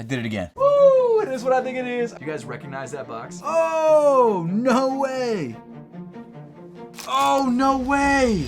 I did it again. Woo! It is what I think it is. You guys recognize that box? Oh, no way. Oh, no way.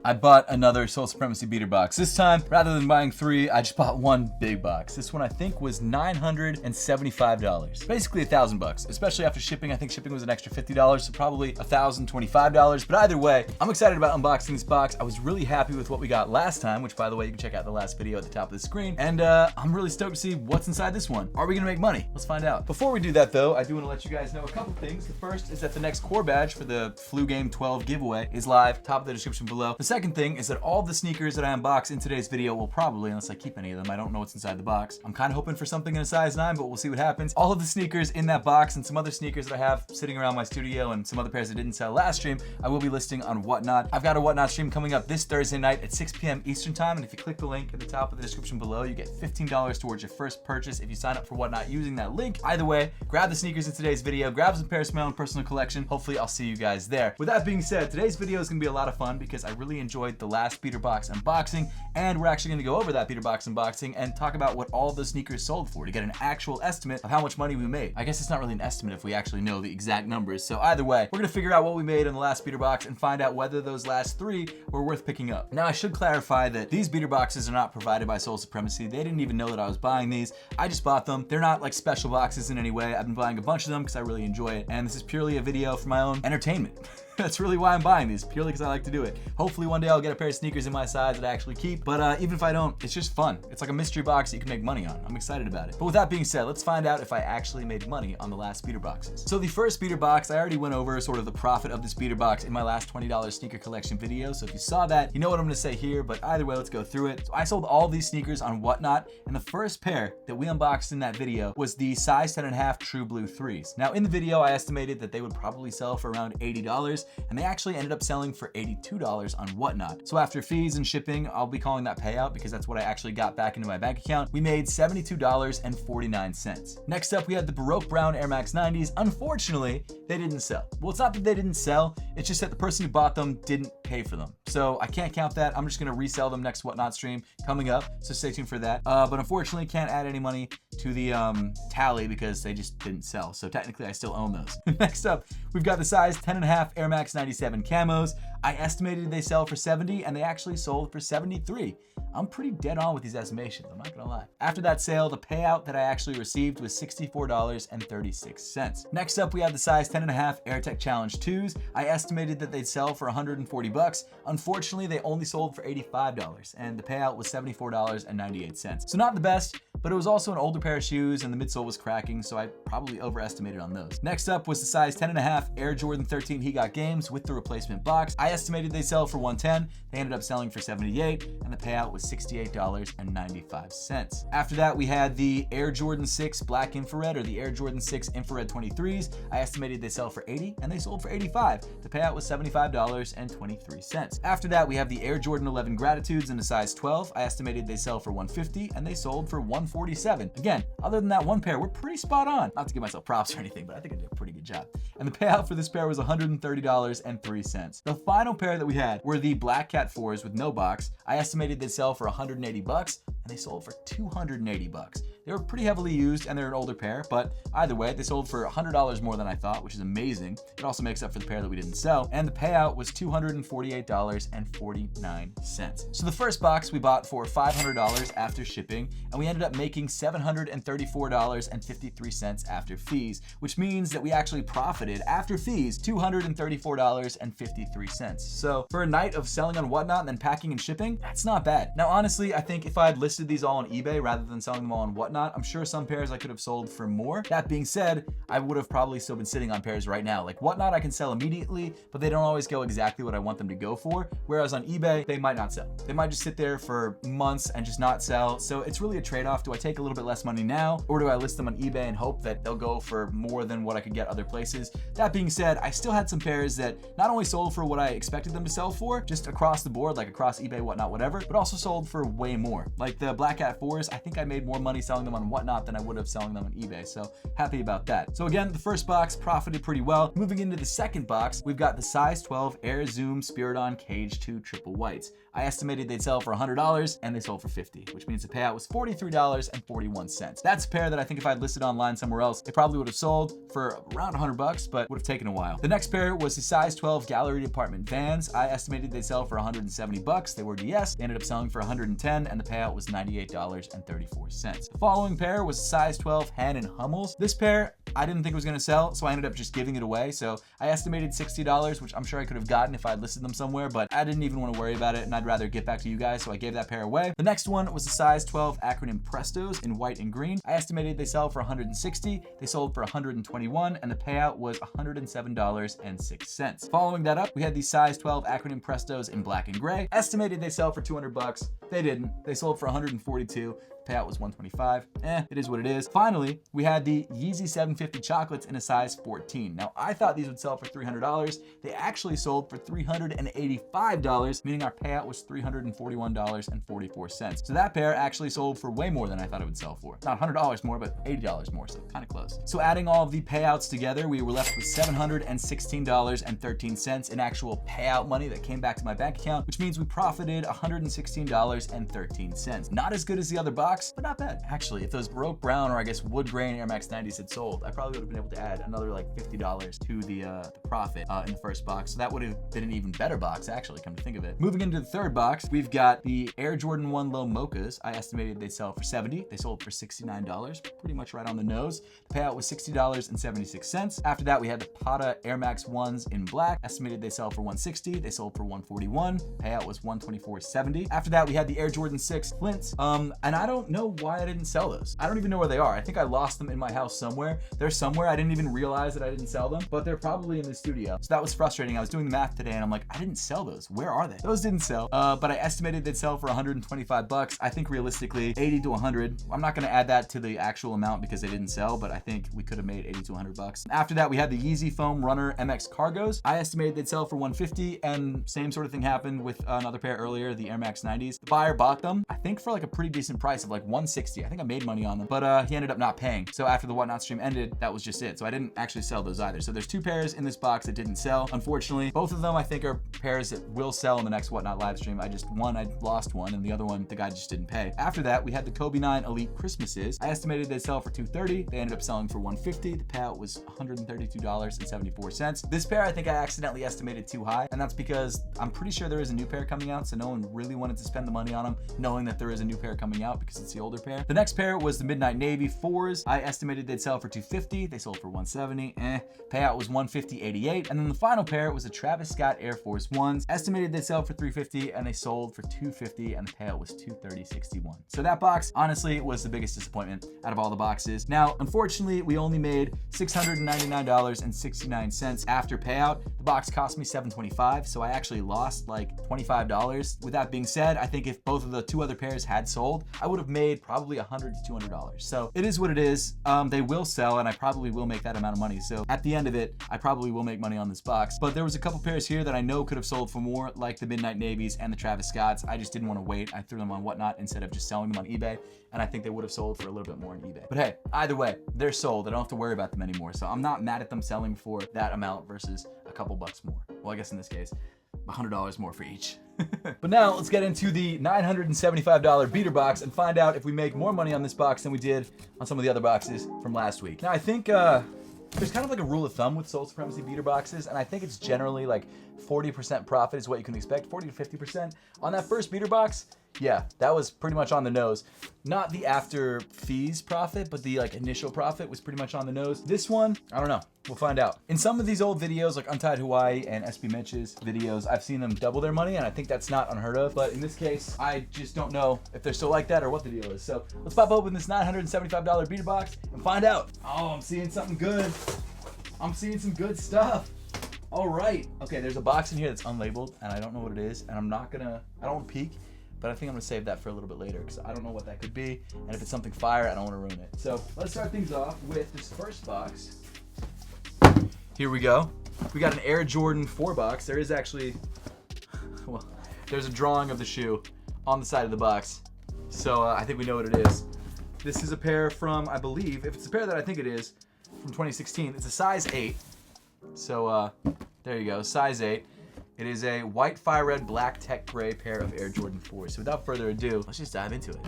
I bought another Soul Supremacy beater box. This time, rather than buying 3, I just bought 1 big box. This one I think was $975. Basically $1,000, especially after shipping. I think shipping was an extra $50, so probably $1,025. But either way, I'm excited about unboxing this box. I was really happy with what we got last time, which by the way, you can check out the last video at the top of the screen. And I'm really stoked to see what's inside this one. Are we gonna make money? Let's find out. Before we do that though, I do wanna let you guys know a couple things. The first is that the next core badge for the Flu Game 12 giveaway is live, top of the description below. The second thing is that all the sneakers that I unbox in today's video will probably, unless I keep any of them, I don't know what's inside the box. I'm kind of hoping for something in a size 9, but we'll see what happens. All of the sneakers in that box and some other sneakers that I have sitting around my studio and some other pairs that didn't sell last stream, I will be listing on Whatnot. I've got a Whatnot stream coming up this Thursday night at 6 p.m. Eastern time, and if you click the link at the top of the description below, you get $15 towards your first purchase if you sign up for Whatnot using that link. Either way, grab the sneakers in today's video, grab some pairs from my own personal collection. Hopefully I'll see you guys there. With that being said, today's video is gonna be a lot of fun because I really enjoyed the last beater box unboxing, and we're actually gonna go over that beater box unboxing and talk about what all those sneakers sold for to get an actual estimate of how much money we made. I guess it's not really an estimate if we actually know the exact numbers. So either way, we're gonna figure out what we made in the last beater box and find out whether those last 3 were worth picking up. Now I should clarify that these beater boxes are not provided by Soul Supremacy. They didn't even know that I was buying these. I just bought them. They're not like special boxes in any way. I've been buying a bunch of them because I really enjoy it, and this is purely a video for my own entertainment. That's really why I'm buying these, purely because I like to do it. Hopefully one day I'll get a pair of sneakers in my size that I actually keep, but even if I don't, it's just fun. It's like a mystery box that you can make money on. I'm excited about it. But with that being said, let's find out if I actually made money on the last beater boxes. So the first beater box, I already went over sort of the profit of this beater box in my last $20 sneaker collection video, so if you saw that, you know what I'm gonna say here, but either way, let's go through it. So I sold all these sneakers on Whatnot, and the first pair that we unboxed in that video was the size 10.5 True Blue 3s. Now in the video, I estimated that they would probably sell for around $80, and they actually ended up selling for $82 on Whatnot. So after fees and shipping, I'll be calling that payout because that's what I actually got back into my bank account. We made $72.49. Next up, we had the Baroque Brown Air Max 90s. Unfortunately, they didn't sell. Well, it's not that they didn't sell, it's just that the person who bought them didn't pay for them. So I can't count that. I'm just gonna resell them next Whatnot stream coming up, so stay tuned for that. But unfortunately, can't add any money to the tally because they just didn't sell. So technically, I still own those. Next up, we've got the size 10.5 Air Max 97 camos. I estimated they sell for 70 and they actually sold for 73. I'm pretty dead on with these estimations, I'm not gonna lie. After that sale, the payout that I actually received was $64.36. Next up, we have the size 10.5 AirTech Challenge 2s. I estimated that they'd sell for 140 bucks. Unfortunately, they only sold for $85 and the payout was $74.98. So not the best, but it was also an older pair of shoes and the midsole was cracking, so I probably overestimated on those. Next up was the size 10.5 Air Jordan 13 He Got Games with the replacement box. I estimated they sell for 110. They ended up selling for 78 and the payout was $68.95. After that, we had the Air Jordan 6 Black Infrared or the Air Jordan 6 Infrared 23s. I estimated they sell for 80 and they sold for 85. The payout was $75.23. After that, we have the Air Jordan 11 Gratitudes in a size 12. I estimated they sell for 150 and they sold for 147. Again, other than that one pair, we're pretty spot on. Not to give myself props or anything, but I think I did a pretty good job. And the payout for this pair was $130.03. The final pair that we had were the Black Cat 4s with no box. I estimated they'd sell for 180 bucks and they sold for 280 bucks. They were pretty heavily used and they're an older pair, but either way, they sold for $100 more than I thought, which is amazing. It also makes up for the pair that we didn't sell, and the payout was $248.49. So the first box we bought for $500 after shipping, and we ended up making $734.53 after fees, which means that we actually profited after fees $234.53. So for a night of selling on Whatnot and then packing and shipping, that's not bad. Now honestly, I think if I had listed these all on eBay rather than selling them all on Whatnot, I'm sure some pairs I could have sold for more. That being said, I would have probably still been sitting on pairs right now. Like Whatnot I can sell immediately, but they don't always go exactly what I want them to go for. Whereas on eBay, they might not sell. They might just sit there for months and just not sell. So it's really a trade-off. Do I take a little bit less money now, or do I list them on eBay and hope that they'll go for more than what I could get other places? That being said, I still had some pairs that not only sold for what I expected them to sell for, just across the board, like across eBay, Whatnot, whatever, but also sold for way more. Like the Black Cat 4s, I think I made more money selling them on Whatnot than I would have selling them on eBay, so happy about that. So again, the first box profited pretty well. Moving into the second box, we've got the size 12 Air Zoom Spiridon Cage 2 Triple Whites. I estimated they'd sell for $100 and they sold for $50, which means the payout was $43.41. That's a pair that I think if I'd listed online somewhere else, they probably would have sold for around $100, but would have taken a while. The next pair was the size 12 gallery apartment vans. I estimated they'd sell for $170. They were DS. They ended up selling for $110 and the payout was $98.34. The following pair was a size 12 Han and Hummels. This pair, I didn't think it was going to sell, so I ended up just giving it away. So I estimated $60, which I'm sure I could have gotten if I'd listed them somewhere, but I didn't even want to worry about it, and I'd rather get back to you guys, so I gave that pair away. The next one was the size 12 acronym Prestos in white and green. I estimated they sell for $160. They sold for $121, and the payout was $107.06. Following that up, we had the size 12 acronym Prestos in black and gray. Estimated they sell for $200. They didn't. They sold for $142. Payout was $125. It is what it is. Finally, we had the Yeezy 750 chocolates in a size 14. Now, I thought these would sell for $300. They actually sold for $385, meaning our payout was $341.44. So that pair actually sold for way more than I thought it would sell for. Not $100 more, but $80 more, so kind of close. So adding all of the payouts together, we were left with $716.13 in actual payout money that came back to my bank account, which means we profited $116.13. Not as good as the other box, but not bad. Actually, if those Baroque Brown or I guess wood grain Air Max 90s had sold, I probably would have been able to add another like $50 to the profit in the first box. So that would have been an even better box, actually, come to think of it. Moving into the third box, we've got the Air Jordan 1 Low Mochas. I estimated they'd sell for $70. They sold for $69, pretty much right on the nose. The payout was $60.76. After that, we had the Pata Air Max 1s in black. Estimated they sell for $160. They sold for $141. Payout was $124.70. After that, we had the Air Jordan 6 Flints. And I don't know why I didn't sell those. I don't even know where they are. I think I lost them in my house somewhere. They're somewhere. I didn't even realize that I didn't sell them, but they're probably in the studio. So that was frustrating. I was doing the math today and I'm like, I didn't sell those. Where are they? Those didn't sell, but I estimated they'd sell for $125. I think realistically 80 to 100. I'm not going to add that to the actual amount because they didn't sell, but I think we could have made 80 to 100 bucks. After that, we had the Yeezy Foam Runner MX Cargos. I estimated they'd sell for $150, and same sort of thing happened with another pair earlier, the Air Max 90s. The buyer bought them, I think for like a pretty decent price of like $160. I think I made money on them, but he ended up not paying. So after the Whatnot stream ended, that was just it. So I didn't actually sell those either. So there's two pairs in this box that didn't sell. Unfortunately, both of them I think are pairs that will sell in the next Whatnot live stream. I lost one, and the other one, the guy just didn't pay. After that, we had the Kobe 9 Elite Christmases. I estimated they'd sell for $230. They ended up selling for $150. The payout was $132.74. This pair, I think I accidentally estimated too high, and that's because I'm pretty sure there is a new pair coming out, so no one really wanted to spend the money on them, knowing that there is a new pair coming out because it's the older pair. The next pair was the Midnight Navy 4s. I estimated they'd sell for $250. They sold for $170. Payout was $150.88. And then the final pair was the Travis Scott Air Force 1s. Estimated they'd sell for $350 and they sold for $250, and the payout was $230.61. So that box, honestly, was the biggest disappointment out of all the boxes. Now, unfortunately, we only made $699.69 after payout. The box cost me $725, so I actually lost like $25. With that being said, I think if both of the two other pairs had sold, I would have made probably $100 to $200. So it is what it is. They will sell, and I probably will make that amount of money. So at the end of it, I probably will make money on this box. But there was a couple pairs here that I know could have sold for more, like the Midnight Navies and the Travis Scotts. I just didn't want to wait. I threw them on Whatnot instead of just selling them on eBay, and I think they would have sold for a little bit more on eBay. But hey, either way, they're sold. I don't have to worry about them anymore. So I'm not mad at them selling for that amount versus a couple bucks more. Well, I guess in this case, $100 more for each. But now let's get into the $975 beater box and find out if we make more money on this box than we did on some of the other boxes from last week. Now I think there's kind of like a rule of thumb with Soul Supremacy beater boxes, and I think it's generally like 40% profit is what you can expect, 40 to 50%. On that first beater box, yeah, that was pretty much on the nose. Not the after fees profit, but the like initial profit was pretty much on the nose. This one, I don't know. We'll find out. In some of these old videos, like Untied Hawaii and SB Mitch's videos, I've seen them double their money, and I think that's not unheard of. But in this case, I just don't know if they're still like that or what the deal is. So let's pop open this $975 beater box and find out. Oh, I'm seeing something good. I'm seeing some good stuff. All right. Okay, there's a box in here that's unlabeled, and I don't know what it is, and I don't want to peek, but I think I'm gonna save that for a little bit later because I don't know what that could be, and if it's something fire, I don't want to ruin it. So let's start things off with this first box. Here we go. We got an Air Jordan 4 box. There is actually, well, there's a drawing of the shoe on the side of the box, so I think we know what it is. This is a pair from, I believe, if it's a pair that I think it is, from 2016. It's a size 8. So there you go, size 8. It is a white, fire red, black, tech gray pair of Air Jordan 4s. So without further ado, let's just dive into it.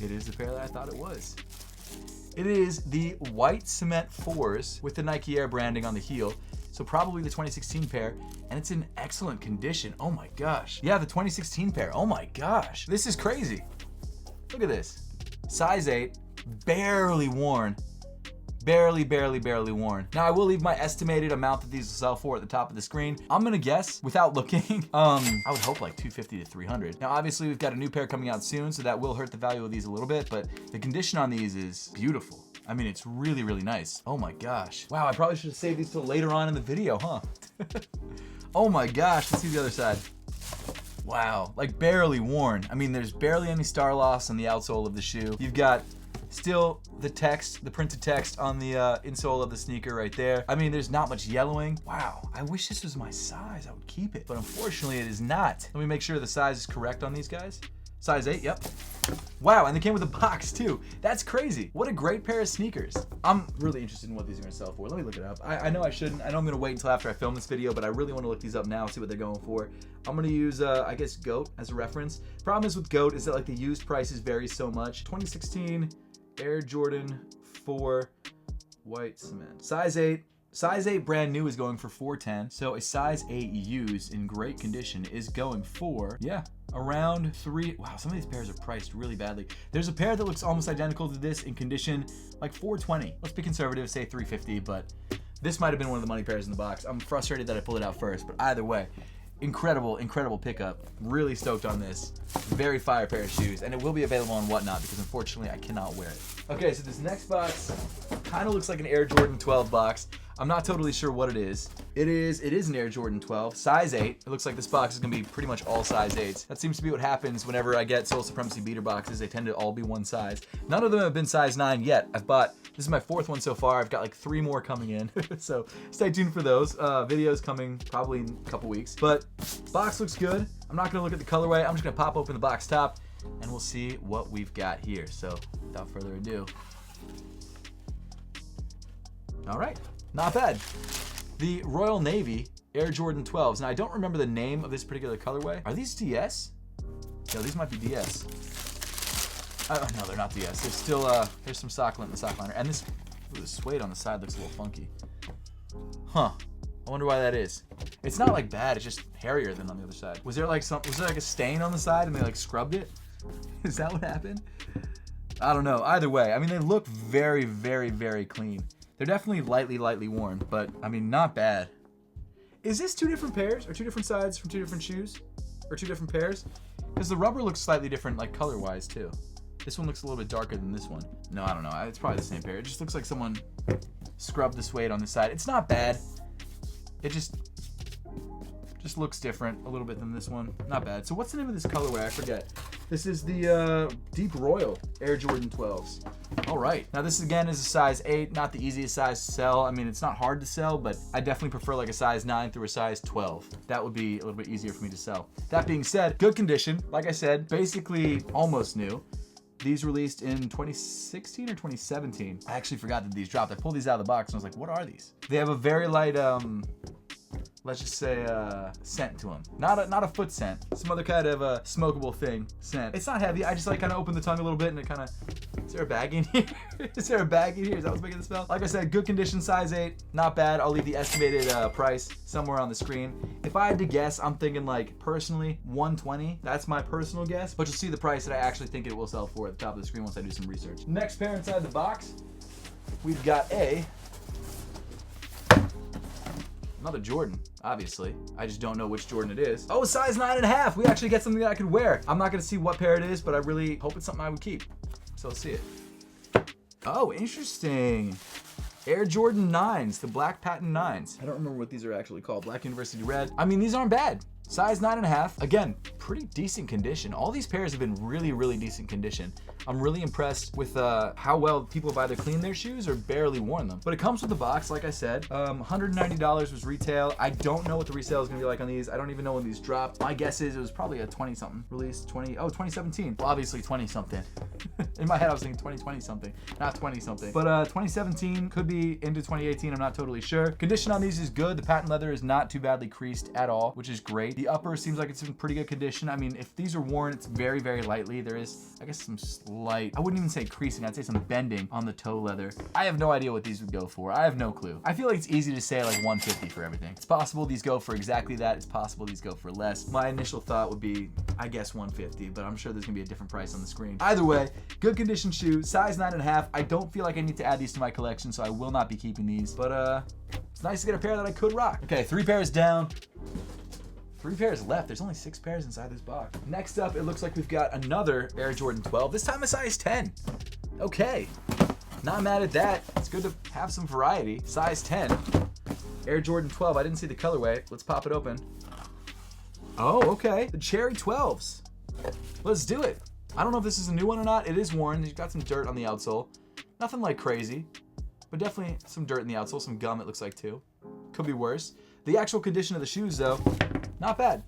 It is the pair that I thought it was. It is the white cement 4s with the Nike Air branding on the heel. So probably the 2016 pair, and it's in excellent condition. Oh my gosh. Yeah, the 2016 pair. Oh my gosh. This is crazy. Look at this. Size 8, barely worn. Barely worn. Now I will leave my estimated amount that these will sell for at the top of the screen. I'm gonna guess, without looking, I would hope like 250 to 300. Now obviously we've got a new pair coming out soon, so that will hurt the value of these a little bit, but the condition on these is beautiful. I mean, it's really, really nice. Oh my gosh. Wow, I probably should have saved these till later on in the video, huh? Oh my gosh, let's see the other side. Wow, like barely worn. I mean, there's barely any star loss on the outsole of the shoe. You've got still the text, the printed text on the insole of the sneaker right there. I mean, there's not much yellowing. Wow, I wish this was my size. I would keep it, but unfortunately it is not. Let me make sure the size is correct on these guys. Size 8, yep. Wow, and they came with a box too. That's crazy. What a great pair of sneakers. I'm really interested in what these are gonna sell for. Let me look it up. I know I shouldn't. I know I'm gonna wait until after I film this video, but I really wanna look these up now, see what they're going for. I'm gonna use, I guess, GOAT as a reference. Problem is with GOAT is that like the used prices vary so much. 2016 Air Jordan 4 white cement. Size 8. Size 8 brand new is going for $410. So a size 8 used in great condition is going for, yeah, around 3. Wow, some of these pairs are priced really badly. There's a pair that looks almost identical to this in condition, like $420. Let's be conservative, say $350, but this might have been one of the money pairs in the box. I'm frustrated that I pulled it out first, but either way, incredible pickup. Really stoked on this. Very fire pair of shoes, and it will be available on Whatnot because unfortunately I cannot wear it. Okay, so this next box kind of looks like an Air Jordan 12 box. I'm not totally sure what it is. It is an Air Jordan 12, size 8. It looks like this box is gonna be pretty much all size 8s. That seems to be what happens whenever I get Soul Supremacy beater boxes. They tend to all be one size. None of them have been size 9 yet. This is my 4th one so far. I've got like 3 more coming in. So stay tuned for those. Videos coming probably in a couple weeks. But box looks good. I'm not gonna look at the colorway. I'm just gonna pop open the box top and we'll see what we've got here. So without further ado. All right. Not bad. The Royal Navy Air Jordan 12s. Now, I don't remember the name of this particular colorway. Are these DS? No, these might be DS. No, they're not DS. There's still, there's some sock lint in the sock liner. And this, ooh, the suede on the side looks a little funky. Huh. I wonder why that is. It's not like bad, it's just hairier than on the other side. Was there like a stain on the side and they like scrubbed it? Is that what happened? I don't know. Either way, I mean, they look very clean. They're definitely lightly worn, but I mean, not bad. Is this 2 different pairs or 2 different sides from 2 different shoes or 2 different pairs? Because the rubber looks slightly different, like color-wise too. This one looks a little bit darker than this one. No, I don't know. It's probably the same pair. It just looks like someone scrubbed the suede on this side. It's not bad. It just looks different a little bit than this one. Not bad. So what's the name of this colorway? I forget. This is the Deep Royal Air Jordan 12s. All right. Now this again is a size 8, not the easiest size to sell. I mean, it's not hard to sell, but I definitely prefer like a size 9 through a size 12. That would be a little bit easier for me to sell. That being said, good condition. Like I said, basically almost new. These released in 2016 or 2017. I actually forgot that these dropped. I pulled these out of the box and I was like, what are these? They have a very light, let's just say scent to them. Not a foot scent. Some other kind of smokable thing scent. It's not heavy. I just like kind of open the tongue a little bit and it kind of, is there a bag in here? Is there a bag in here? Is that what's making the smell? Like I said, good condition, size 8. Not bad. I'll leave the estimated price somewhere on the screen. If I had to guess, I'm thinking like personally $120. That's my personal guess, but you'll see the price that I actually think it will sell for at the top of the screen once I do some research. Next pair inside the box, we've got another Jordan, obviously. I just don't know which Jordan it is. Oh, size 9.5. We actually get something that I could wear. I'm not gonna see what pair it is, but I really hope it's something I would keep. So let's see it. Oh, interesting. Air Jordan 9s, the black patent 9s. I don't remember what these are actually called. Black University Red. I mean, these aren't bad. Size 9.5. Again, pretty decent condition. All these pairs have been really, really decent condition. I'm really impressed with how well people have either cleaned their shoes or barely worn them. But it comes with a box, like I said. $190 was retail. I don't know what the resale is gonna be like on these. I don't even know when these dropped. My guess is it was probably a 20-something release. 2017. Well, obviously 20-something. In my head, I was thinking 2020-something, not 20-something. But 2017 could be into 2018. I'm not totally sure. Condition on these is good. The patent leather is not too badly creased at all, which is great. The upper seems like it's in pretty good condition. I mean, if these are worn, it's very, very lightly. There is, I guess, some slight, I wouldn't even say creasing, I'd say some bending on the toe leather. I have no idea what these would go for. I have no clue. I feel like it's easy to say like 150 for everything. It's possible these go for exactly that. It's possible these go for less. My initial thought would be, I guess 150, but I'm sure there's gonna be a different price on the screen. Either way, good condition shoe, size 9.5. I don't feel like I need to add these to my collection, so I will not be keeping these, but it's nice to get a pair that I could rock. Okay, 3 pairs down. 3 pairs left. There's only 6 pairs inside this box. Next up, it looks like we've got another Air Jordan 12, this time a size 10. Okay, not mad at that. It's good to have some variety. Size 10, Air Jordan 12. I didn't see the colorway. Let's pop it open. Oh, okay, the Cherry 12s. Let's do it. I don't know if this is a new one or not. It is worn. You've got some dirt on the outsole. Nothing like crazy, but definitely some dirt in the outsole, some gum it looks like too. Could be worse. The actual condition of the shoes though, not bad.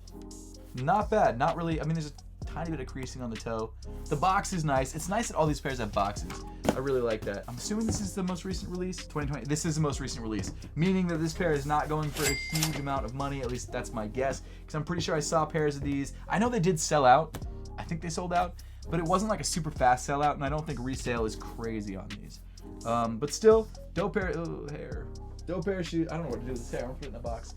Not bad, not really. I mean, there's a tiny bit of creasing on the toe. The box is nice. It's nice that all these pairs have boxes. I really like that. I'm assuming this is the most recent release, 2020. This is the most recent release, meaning that this pair is not going for a huge amount of money. At least that's my guess, because I'm pretty sure I saw pairs of these. I know they did sell out. I think they sold out, but it wasn't like a super fast sellout, and I don't think resale is crazy on these. But still, dope pair, hair. Dope pair of shoes. I don't know what to do with this hair. I'm gonna put it in a box.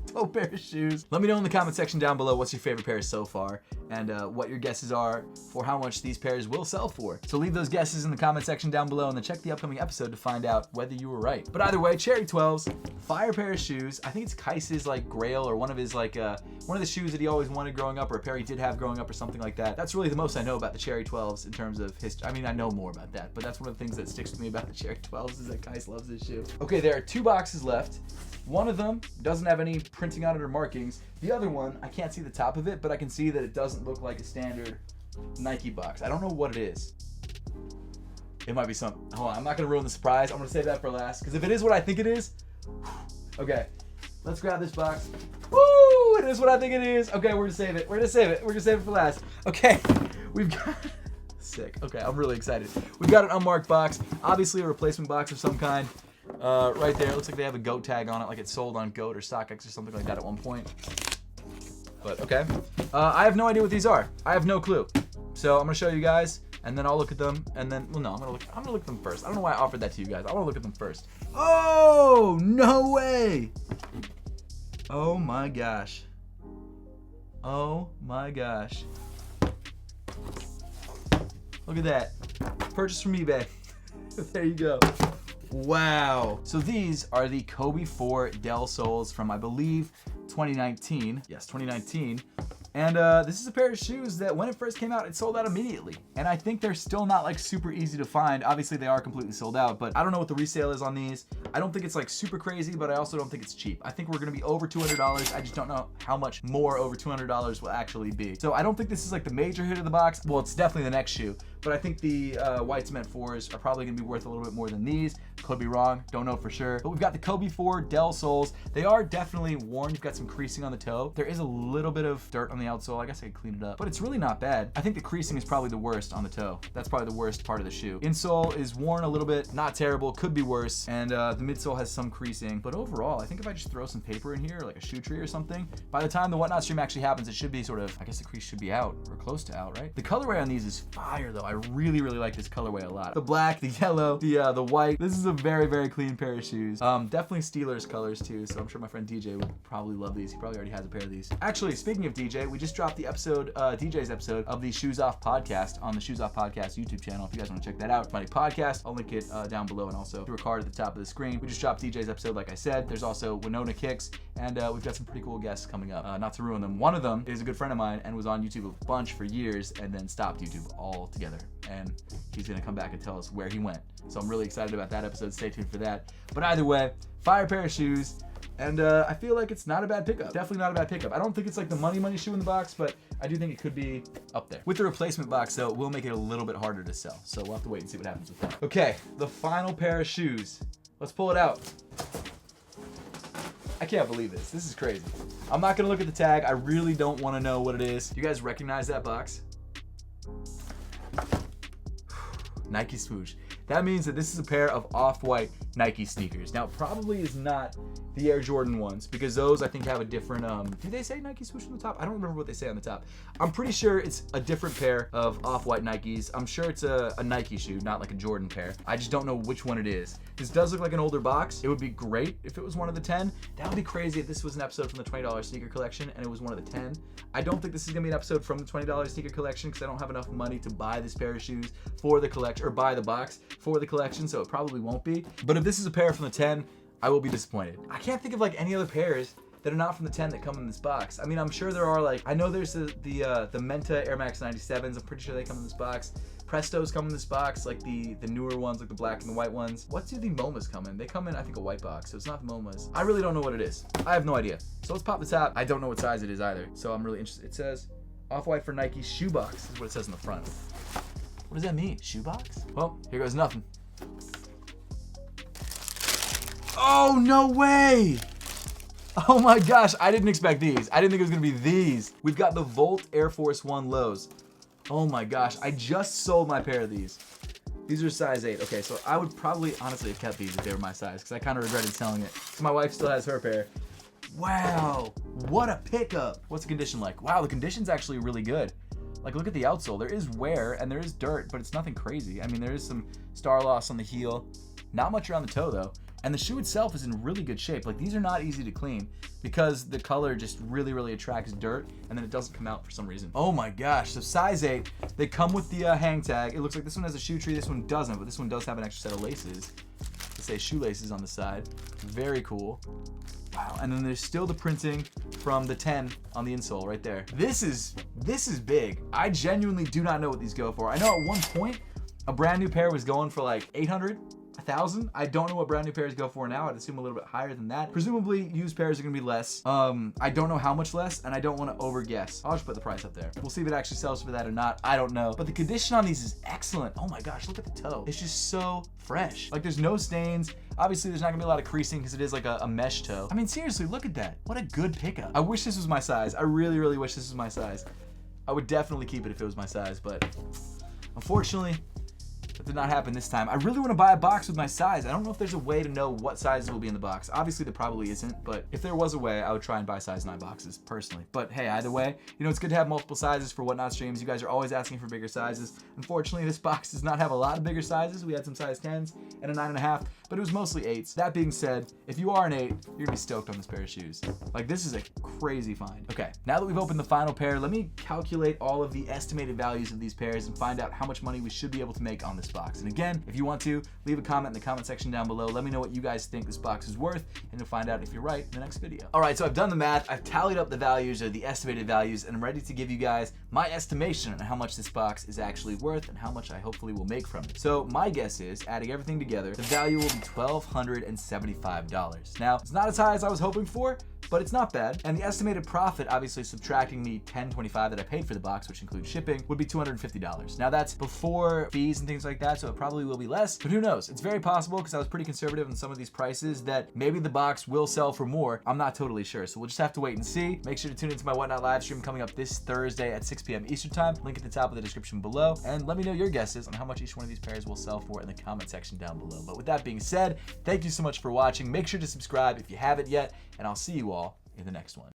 Dope pair of shoes. Let me know in the comment section down below what's your favorite pair so far, and what your guesses are for how much these pairs will sell for. So leave those guesses in the comment section down below, and then check the upcoming episode to find out whether you were right. But either way, Cherry 12s, fire pair of shoes. I think it's Kais's like Grail, or one of his like one of the shoes that he always wanted growing up, or a pair he did have growing up, or something like that. That's really the most I know about the Cherry 12s in terms of history. I mean, I know more about that, but that's one of the things that sticks with me about the Cherry 12s is that Kais loves this shoe. Okay, there are 2 boxes left. One of them doesn't have any printing on it or markings. The other one, I can't see the top of it, but I can see that it doesn't look like a standard Nike box. I don't know what it is. It might be something. Hold on, I'm not gonna ruin the surprise. I'm gonna save that for last, because if it is what I think it is, okay, let's grab this box. Woo! It is what I think it is. Okay, we're gonna save it. We're gonna save it. We're gonna save it for last. Okay, we've got... Sick. Okay, I'm really excited. We've got an unmarked box, obviously a replacement box of some kind. Right there, it looks like they have a GOAT tag on it, like it's sold on GOAT or StockX or something like that at one point. But okay, I have no idea what these are. I have no clue. So I'm gonna show you guys, and then I'll look at them, and then, well, no, I'm gonna look at them first. I don't know why I offered that to you guys. I wanna look at them first. Oh, no way! Oh my gosh. Oh my gosh. Look at that. Purchase from eBay. There you go. Wow. So these are the Kobe 4 Dell soles from, I believe, 2019. Yes, 2019. And this is a pair of shoes that when it first came out, it sold out immediately. And I think they're still not like super easy to find. Obviously they are completely sold out, but I don't know what the resale is on these. I don't think it's like super crazy, but I also don't think it's cheap. I think we're gonna be over $200. I just don't know how much more over $200 will actually be. So I don't think this is like the major hit of the box. Well, it's definitely the next shoe, but I think the white cement 4s are probably gonna be worth a little bit more than these. Could be wrong, don't know for sure. But we've got the Kobe 4 Dell soles. They are definitely worn. You've got some creasing on the toe. There is a little bit of dirt on the outsole. I guess I could clean it up, but it's really not bad. I think the creasing is probably the worst on the toe. That's probably the worst part of the shoe. Insole is worn a little bit, not terrible, could be worse. And the midsole has some creasing, but overall, I think if I just throw some paper in here, like a shoe tree or something, by the time the whatnot stream actually happens, it should be sort of, I guess the crease should be out or close to out, right? The colorway on these is fire though. I really, really like this colorway a lot. The black, the yellow, the white. This is a very, very clean pair of shoes. Definitely Steelers colors too, so I'm sure my friend DJ would probably love these. He probably already has a pair of these. Actually, speaking of DJ, we just dropped the episode, DJ's episode of the Shoes Off podcast on the Shoes Off podcast YouTube channel. If you guys want to check that out, my podcast, I'll link it down below, and also through a card at the top of the screen. We just dropped DJ's episode, like I said. There's also Winona Kicks, and we've got some pretty cool guests coming up. Not to ruin them. One of them is a good friend of mine and was on YouTube a bunch for years and then stopped YouTube altogether. And he's gonna come back and tell us where he went. So I'm really excited about that episode. Stay tuned for that. But either way, fire pair of shoes. And I feel like it's not a bad pickup. Definitely not a bad pickup. I don't think it's like the money shoe in the box, but I do think it could be up there. With the replacement box, though, we'll make it a little bit harder to sell. So we'll have to wait and see what happens with that. Okay, the final pair of shoes. Let's pull it out. I can't believe this. This is crazy. I'm not gonna look at the tag. I really don't want to know what it is. You guys recognize that box? Nike swoosh. That means that this is a pair of off-white Nike sneakers. Now, it probably is not the Air Jordan ones, because those I think have a different, do they say Nike swoosh on the top? I don't remember what they say on the top. I'm pretty sure it's a different pair of off-white Nikes. I'm sure it's a Nike shoe, not like a Jordan pair. I just don't know which one it is. This does look like an older box. It would be great if it was one of the 10. That would be crazy if this was an episode from the $20 sneaker collection and it was one of the 10. I don't think this is gonna be an episode from the $20 sneaker collection because I don't have enough money to buy this pair of shoes for the collection, or buy the box for the collection, so it probably won't be. But if this is a pair from the 10, I will be disappointed. I can't think of like any other pairs that are not from the 10 that come in this box. I mean, I'm sure there are, like, I know there's the Menta Air Max 97s. I'm pretty sure they come in this box. Prestos come in this box, like the newer ones, like the black and the white ones. What do the MoMAs come in? They come in, I think, a white box, so it's not the MoMAs. I really don't know what it is. I have no idea. So let's pop the top. I don't know what size it is either, so I'm really interested. It says Off-White for Nike shoebox is what it says on the front. What does that mean? Shoebox? Well, here goes nothing. Oh, no way! Oh my gosh, I didn't expect these. I didn't think it was gonna be these. We've got the Volt Air Force One lows. Oh my gosh, I just sold my pair of these. These are size 8. Okay, so I would probably honestly have kept these if they were my size, because I kind of regretted selling it. So my wife still has her pair. Wow, what a pickup. What's the condition like? Wow, the condition's actually really good. Like, look at the outsole. There is wear and there is dirt, but it's nothing crazy. I mean, there is some star loss on the heel. Not much around the toe though. And the shoe itself is in really good shape. Like, these are not easy to clean because the color just really attracts dirt and then it doesn't come out for some reason. Oh my gosh, so size 8, they come with the hang tag. It looks like this one has a shoe tree, this one doesn't, but this one does have an extra set of laces. They say shoelaces on the side. Very cool. Wow, and then there's still the printing from the 10 on the insole right there. This is big. I genuinely do not know what these go for. I know at one point, a brand new pair was going for like 800. 1,000. I don't know what brand new pairs go for now. I'd assume a little bit higher than that. Presumably, used pairs are gonna be less. I don't know how much less, and I don't want to overguess. I'll just put the price up there. We'll see if it actually sells for that or not. I don't know. But the condition on these is excellent. Oh my gosh, look at the toe. It's just so fresh. Like, there's no stains. Obviously, there's not gonna be a lot of creasing because it is like a mesh toe. I mean, seriously, look at that. What a good pickup. I wish this was my size. I really wish this was my size. I would definitely keep it if it was my size, but unfortunately, that did not happen this time. I really want to buy a box with my size. I don't know if there's a way to know what sizes will be in the box. Obviously, there probably isn't, but if there was a way, I would try and buy size 9 boxes personally. But hey, either way, you know, it's good to have multiple sizes for Whatnot streams. You guys are always asking for bigger sizes. Unfortunately, this box does not have a lot of bigger sizes. We had some size 10s and a 9.5, but it was mostly 8s. That being said, if you are an 8, you're gonna be stoked on this pair of shoes. Like, this is a crazy find. Okay, now that we've opened the final pair, let me calculate all of the estimated values of these pairs and find out how much money we should be able to make on this box. And again, if you want to, leave a comment in the comment section down below. Let me know what you guys think this box is worth, and you'll find out if you're right in the next video. All right, so I've done the math. I've tallied up the values, or the estimated values, and I'm ready to give you guys my estimation on how much this box is actually worth and how much I hopefully will make from it. So my guess is, adding everything together, the value will be $1,275. Now, it's not as high as I was hoping for, but it's not bad. And the estimated profit, obviously subtracting the $1,025 that I paid for the box, which includes shipping, would be $250. Now, that's before fees and things like that, so it probably will be less, but who knows? It's very possible, because I was pretty conservative on some of these prices, that maybe the box will sell for more. I'm not totally sure, so we'll just have to wait and see. Make sure to tune into my Whatnot live stream coming up this Thursday at 6 p.m. Eastern time. Link at the top of the description below, and let me know your guesses on how much each one of these pairs will sell for in the comment section down below. But with that being said, thank you so much for watching. Make sure to subscribe if you haven't yet, and I'll see you all in the next one.